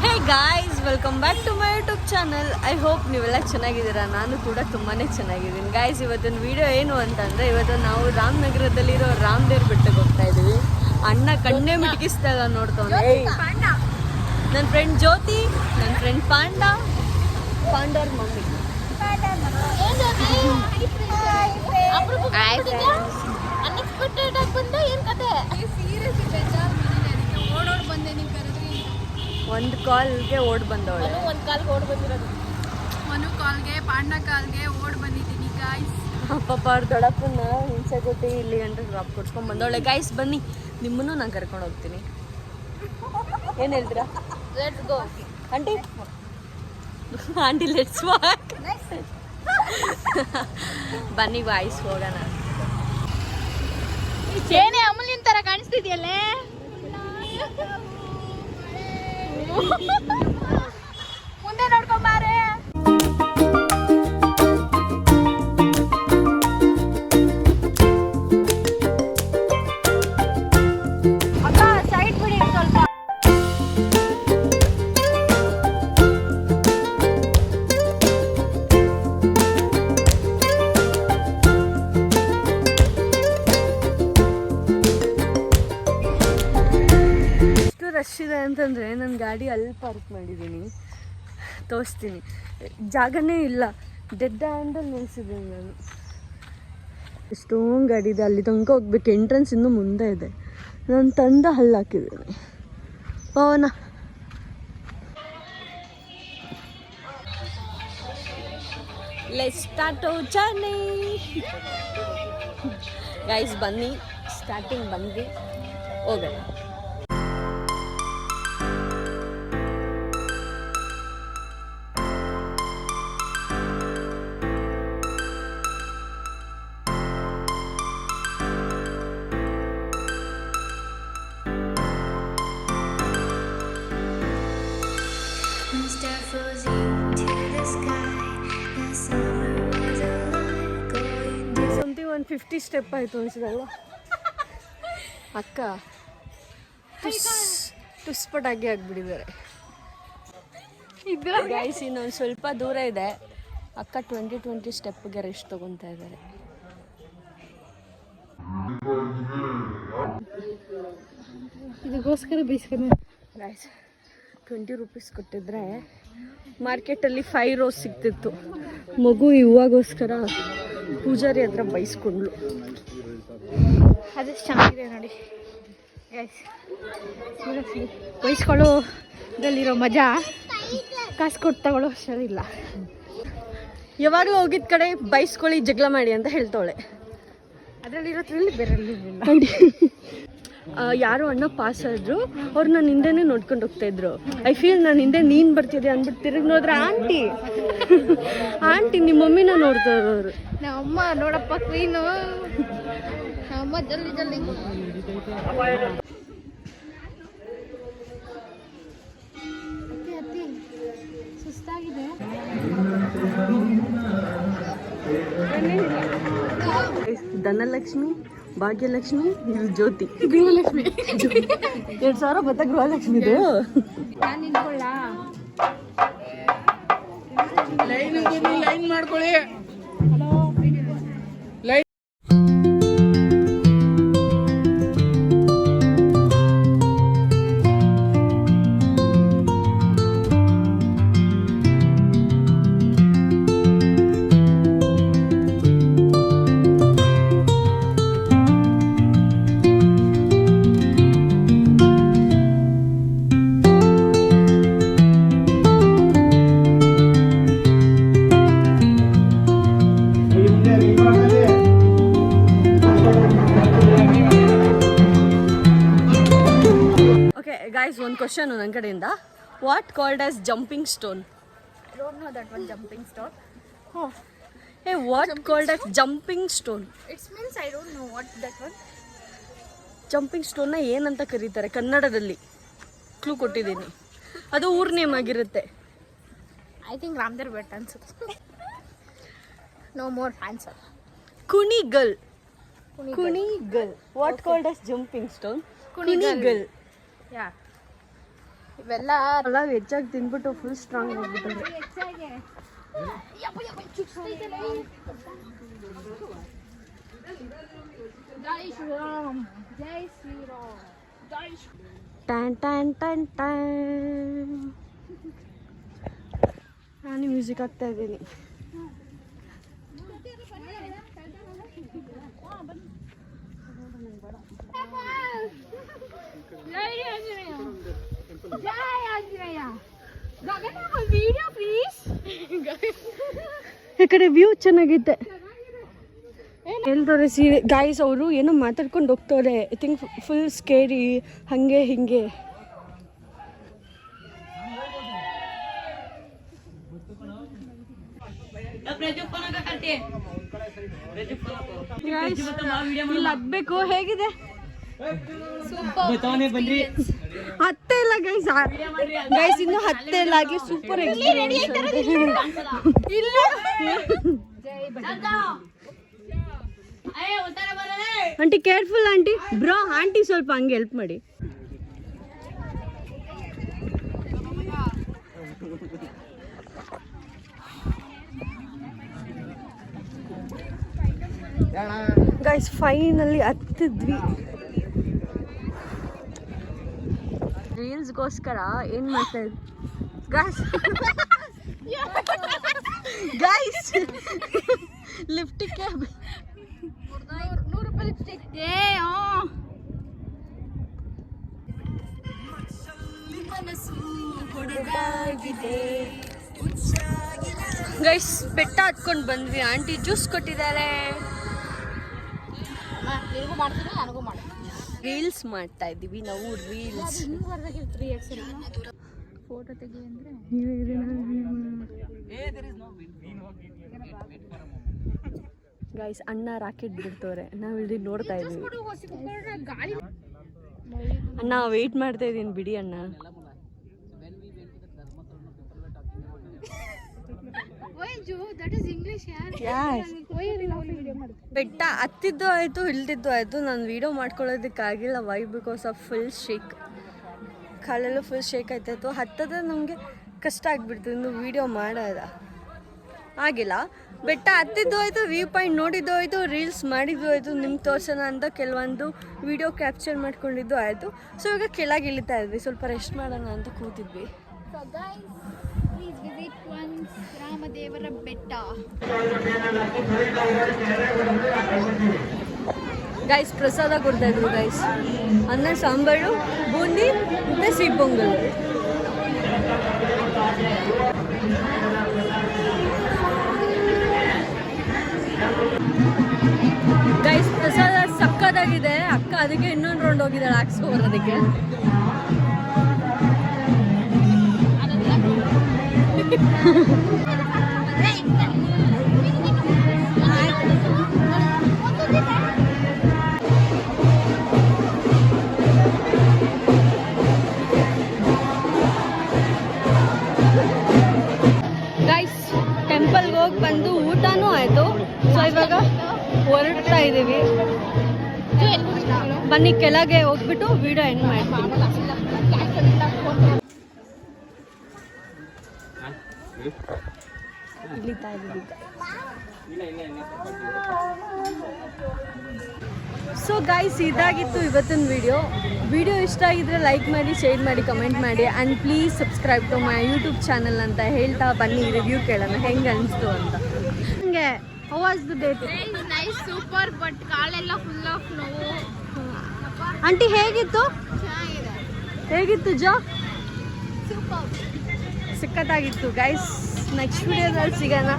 Hey guys, welcome back to my YouTube channel. I hope ನೀವೆಲ್ಲ ಚೆನ್ನಾಗಿದ್ದೀರಾ. ನಾನು ಕೂಡ ತುಂಬಾ ಚೆನ್ನಾಗಿದ್ದೀನಿ ಗಾಯ್ಸ್. ಇವತ್ತಿನ ವಿಡಿಯೋ ಏನು ಅಂತಂದರೆ, ಇವತ್ತು ನಾವು ರಾಮನಗರದಲ್ಲಿರೋ ರಾಮದೇವ್ರ ಬೆಟ್ಟಕ್ಕೆ ಹೋಗ್ತಾ ಇದ್ದೀವಿ. ಅಣ್ಣ ಕಣ್ಣೇ ಮಿಟಕಿಸ್ದಾಗ ನೋಡ್ತಾನೆ. ನನ್ನ ಫ್ರೆಂಡ್ ಜ್ಯೋತಿ, ನನ್ನ ಫ್ರೆಂಡ್ ಪಾಂಡವ್ರ ಮಮ್ಮಿ. ಒಂದು ಕಾಲ್ಗೆ ಓಡ್ ಬಂದವಳೆ. ಒಂದು ಕಾಲ್ಗೆ ಓಡ್ ಬಂದಿರೋದು. ಮನು ಕಾಲ್ಗೆ, ಪಾಂಡ ಕಾಲ್ಗೆ ಓಡ್ ಬಂದಿದ್ದೀನಿ ಗಾಯ್ಸ್. ಪಾಪ ಅವ್ರ ದೊಡ್ಡಪ್ಪನ ಹಿಂಸೆ ಕೊಟ್ಟು ಇಲ್ಲಿ ಗಂಟೆ ಡ್ರಾಪ್ ಕೊಡ್ಸ್ಕೊಂಡು ಬಂದವಳೆ. ಗಾಯ್ಸ್ ಬನ್ನಿ, ನಿಮ್ಮನ್ನು ನಾನು ಕರ್ಕೊಂಡು ಹೋಗ್ತೀನಿ. ಏನು ಹೇಳ್ತೀರಾ? Let's go aunty. Aunty let's walk. ಬನ್ನಿ ಗಾಯ್ಸ್, ಹೋಗೋಣ. ಏನೇ ಅಮೂಲ್ಯನ ತರ ಕಾಣಿಸ್ತಿದ್ಯಲ್ಲೇ. ಮುಂದೆ ನೋಡ್ಕೊಂಬಾರೆ. ಅಕ್ಕ ಸೈಡ್ ಬಿಡಿ ಸ್ವಲ್ಪ. ರಶ್ ಇದೆ ಅಂತಂದರೆ ನನ್ನ ಗಾಡಿ ಅಲ್ಲಿ ಪಾರ್ಕ್ ಮಾಡಿದ್ದೀನಿ, ತೋರಿಸ್ತೀನಿ. ಜಾಗನೇ ಇಲ್ಲ, ಡೆಡ್ ಹ್ಯಾಂಡಲ್ಲಿ ನಿಲ್ಸಿದ್ದೀನಿ ನಾನು. ಎಷ್ಟೊಂದು ಗಾಡಿ ಇದೆ, ಅಲ್ಲಿ ತನಕ ಹೋಗ್ಬೇಕು. ಎಂಟ್ರೆನ್ಸ್ ಇನ್ನೂ ಮುಂದೆ ಇದೆ. ನಾನು ತಂದ ಹಲ್ಲು ಹಾಕಿದ್ದೀನಿ. Pavana let's start our journey. Guys ಬನ್ನಿ, ಸ್ಟಾರ್ಟಿಂಗ್ ಬಂದ್ವಿ, ಹೋಗೋಣ. ಸಮಥಿಂಗ್ 150 ಸ್ಟೆಪ್ ಆಯಿತು ಅನ್ಸಿದಲ್ವ ಅಕ್ಕ? ಟುಸ್ಪಟಾಗಿ ಆಗಿಬಿಟ್ಟಿದ್ದಾರೆ. ಗೈಸ್ ಇನ್ನೊಂದು ಸ್ವಲ್ಪ ದೂರ ಇದೆ. ಅಕ್ಕ 20 ಸ್ಟೆಪ್ಗೆ ರೆಸ್ಟ್ ತೊಗೊತಾ ಇದ್ದಾರೆ. ಇದಕ್ಕೋಸ್ಕರ ಬೇಯಿಸ್ಕೊಂಡು ಗೈಸ್ 20 ರೂಪೀಸ್ ಕೊಟ್ಟಿದ್ರೆ ಮಾರ್ಕೆಟಲ್ಲಿ 5 ರೋಸ್ ಸಿಗ್ತಿತ್ತು. ಮಗು ಇವಾಗೋಸ್ಕರ ಪೂಜಾರಿ ಹತ್ರ ಬೈಸ್ಕೊಂಡ್ಲು. ಅದೆಷ್ಟು ಚೆನ್ನಾಗಿದೆ ನೋಡಿ ಗೈಸ್. ಬೈಸ್ಕೊಳ್ಳೋದ್ರಲ್ಲಿರೋ ಮಜಾ ಕಾಸು ಕೊಟ್ಟು ತಗೊಳ್ಳೋ ಅಷ್ಟರಿಲ್ಲ. ಯಾವಾಗಲೂ ಹೋಗಿದ್ದ ಕಡೆ ಬೈಸ್ಕೊಳ್ಳಿ, ಜಗಳ ಮಾಡಿ ಅಂತ ಹೇಳ್ತಾವಳೆ. ಅದರಲ್ಲಿರೋ ಥ್ರಿಲ್ ಬೇರೆಲ್ಲಿರಲಿಲ್ಲ. ಯಾರೋ ಅಣ್ಣ ಪಾಸ್ ಆದ್ರು, ಅವ್ರು ನನ್ನ ಹಿಂದೆನೇ ನೋಡ್ಕೊಂಡು ಹೋಗ್ತಾ ಇದ್ರು. ಐ ಫೀಲ್ ನಾನು ಹಿಂದೆ ನೀನು ಬರ್ತಿದ್ದೆ ಅಂದ್ಬಿಟ್ಟು ತಿರುಗಿ ನೋಡಿದ್ರೆ ಆಂಟಿ ನಿಮ್ಮ ಮಮ್ಮಿನ ನೋಡ್ತಾ ಇರೋರು. ನಮ್ಮಮ್ಮ ನೋಡಪ್ಪ ಕ್ವೀನು, ನಮ್ಮಮ್ಮ ಜಲ್ದಿ ಜಲ್ದಿ. ಅತ್ತಿ ಸುಸ್ತಾಗಿದೆ. ಧನಲಕ್ಷ್ಮಿ, ಭಾಗ್ಯಲಕ್ಷ್ಮಿ, ಇದು ಜ್ಯೋತಿ. ಗೃಹಲಕ್ಷ್ಮಿ 2,000 ಬತ್ತ ಗೃಹಲಕ್ಷ್ಮಿದು. ನಾನು ನಿಂತ್ಕೊಳ್ಳ ಲೈನ್ ಮಾಡ್ಕೊಳ್ಳಿ. ಗೈಸ್ ಒಂದು ಕ್ವಶನ್ ನನ್ನ ಕಡೆಯಿಂದ. What called as jumping stone? I don't know that one jumping stone. Hey, what called as jumping stone? It means I don't know what that one. Jumping ಸ್ಟೋನ್ನ ಏನಂತ ಕರೀತಾರೆ ಕನ್ನಡದಲ್ಲಿ? ಕ್ಲೂ ಕೊಟ್ಟಿದ್ದೀನಿ, ಅದು ಊರ್ ನೇಮ್ ಆಗಿರುತ್ತೆ. I think Ramdev bet answer. No more answer. Kunigal. What called as jumping stone? Kunigal. ಯಾ ಇವೆಲ್ಲ ಎಲ್ಲ ಹೆಚ್ಚಾಗಿ ತಿನ್ಬಿಟ್ಟು ಫುಲ್ ಸ್ಟ್ರಾಂಗ್ ಆಗ್ಬಿಟ್ಟವ್ರೆ. ಟ್ಯಾನ್ ಟ್ಯಾನ್ ಟ್ಯಾನ್ ಟ್ಯಾನ್. ನಾನು ಮ್ಯೂಸಿಕ್ ಹಾಕ್ತಾ ಇದ್ದೀನಿ. ಈ ಕಡೆ ವ್ಯೂ ಚೆನ್ನಾಗೈತೆ. ಹೇಳ್ತವ್ರೆ ಸೀರೆ ಗಾಯ್ಸ್, ಅವರು ಏನೋ ಮಾತಾಡ್ಕೊಂಡು ಹೋಗ್ತವ್ರೆ. ಐ ಥಿಂಕ್ ಫುಲ್ ಸ್ಕೇರಿ ಹಂಗೆ ಹಿಂಗೆ. ಇಲ್ಲಿ ಹತ್ಬೇಕು. ಹೇಗಿದೆ? ಹತ್ತೆ ಇಲ್ಲ ಗೈಸ್, ಗೈಸ್ ಇನ್ನು ಹತ್ತೆ ಇಲ್ಲ ಆಗಿ ಸೂಪರ್ ಇಲ್ಲ. Aunty careful aunty. Bro aunty ಸ್ವಲ್ಪ ಹಂಗೆ ಹೆಲ್ಪ್ ಮಾಡಿ. Guys finally ಹತ್ತಿದ್ವಿ. ರೀಲ್ಸ್ಗೋಸ್ಕರ ಏನ್ ಮಾಡ್ತಾ ಇದ್ವಿ ಗೈಸ್? ಗೈಸ್ ಲಿಫ್ಟಿಗೆ 100 ರೂಪಾಯಿ ಲಿಪ್ಸ್ಟಿಕ್. ಗೈಸ್ ಬೆಟ್ಟ ಹತ್ಕೊಂಡು ಬಂದ್ವಿ. ಆಂಟಿ ಜ್ಯೂಸ್ ಕೊಟ್ಟಿದ್ದಾರೆ. ರೀಲ್ಸ್ ಮಾಡ್ತಾ ಇದ್ದೀವಿ ನಾವು. ರೀಲ್ಸ್ ಫೋಟೋ ತೆಗಿ ಅಂದ್ರೆ ಗೈಸ್ ಅಣ್ಣ ರಾಕೆಟ್ ಬಿಡ್ತವ್ರೆ. ನಾವು ಇಲ್ಲಿ ನೋಡ್ತಾ ಇದೀವಿ. ಅಣ್ಣ ವೆಯ್ಟ್ ಮಾಡ್ತಾ ಇದೀನಿ ಬಿಡಿ ಅಣ್ಣ. ಬೆಟ್ಟ ಹತ್ತಿದ್ದು ಆಯ್ತು, ಇಳ್ದಿದ್ದು ಆಯ್ತು. ನಾನು ವಿಡಿಯೋ ಮಾಡ್ಕೊಳ್ಳೋದಕ್ಕಾಗಿಲ್ಲ. Why because of full shake. ಕಾಲೆಲ್ಲ ಫುಲ್ ಶೇಕ್ ಆಯ್ತಾಯಿತ್ತು. ಹತ್ತದ ನಮಗೆ ಕಷ್ಟ ಆಗ್ಬಿಡ್ತು. ಇನ್ನು ವಿಡಿಯೋ ಮಾಡೋದ ಆಗಿಲ್ಲ. ಬೆಟ್ಟ ಹತ್ತಿದ್ದು ಆಯಿತು, ವ್ಯೂ ಪಾಯಿಂಟ್ ನೋಡಿದ್ದು ಆಯಿತು, ರೀಲ್ಸ್ ಮಾಡಿದ್ದು ಆಯಿತು, ನಿಮ್ಗೆ ತೋರ್ಸೋಣ ಅಂತ ಕೆಲವೊಂದು ವಿಡಿಯೋ ಕ್ಯಾಪ್ಚರ್ ಮಾಡ್ಕೊಂಡಿದ್ದು ಆಯಿತು. ಸೊ ಈಗ ಕೆಳಗೆ ಇಳಿತಾ ಇದ್ವಿ, ಸ್ವಲ್ಪ ರೆಸ್ಟ್ ಮಾಡೋಣ ಅಂತ ಕೂತಿದ್ವಿ. ರಾಮದೇವರ ಬೆಟ್ಟ ಗೈಸ್ ಪ್ರಸಾದ ಕೊಡ್ತಾ ಇದ್ರು ಗೈಸ್. ಅನ್ನ ಸಾಂಬಾರು, ಬೂಂದಿ ಮತ್ತು ಸಿಹಿ ಪೊಂಗಲ್. ಗೈಸ್ ಪ್ರಸಾದ ಸಕ್ಕತ್ತಾಗಿದೆ. ಅಕ್ಕ ಅದಕ್ಕೆ ಇನ್ನೊಂದು ರೌಂಡ್ ಹೋಗಿದ್ದಾಳೆ ಹಾಕ್ಸ್ಕೊಬರೋದಕ್ಕೆ. ಗೈಸ್ ಟೆಂಪಲ್ಗೆ ಹೋಗಿ ಬಂದು ಊಟನೂ ಆಯಿತು. ಸೊ ಇವಾಗ ಹೊರಡ್ತಾ ಇದ್ದೀವಿ. ಬನ್ನಿ ಕೆಳಗೆ ಹೋಗ್ಬಿಟ್ಟು ವಿಡಿಯೋ ಎಂಡ್ ಮಾಡ್ತೀನಿ. ಇಳಿತಾ ಇದ್ದೀವಿ. ಸೊ ಗೈಸ್ ಇದಾಗಿತ್ತು ಇವತ್ತಿನ ವಿಡಿಯೋ ಇಷ್ಟ ಆಗಿದ್ರೆ ಲೈಕ್ ಮಾಡಿ, ಶೇರ್ ಮಾಡಿ, ಕಮೆಂಟ್ ಮಾಡಿ and please subscribe to my YouTube channel ಅಂತ ಹೇಳ್ತಾ ಬನ್ನಿ ರಿವ್ಯೂ ಕೇಳೋಣ ಹೆಂಗೆ ಅನಿಸ್ತು ಅಂತ. ಹಂಗೆ how was the day? Nice, super. But ಕಾಲೆಲ್ಲ ಫುಲ್ ಆಫ್ ನೋವು. ಆಂಟಿ ಹೇಗಿತ್ತು? ಹೇಗಿತ್ತು ಜೋ? ಸೂಪರ್, ಸಖತ್ತಾಗಿತ್ತು ಗೈಸ್. ನೆಕ್ಸ್ಟ್ ವಿಡಿಯೋದಲ್ಲಿ ಸಿಗೋಣ.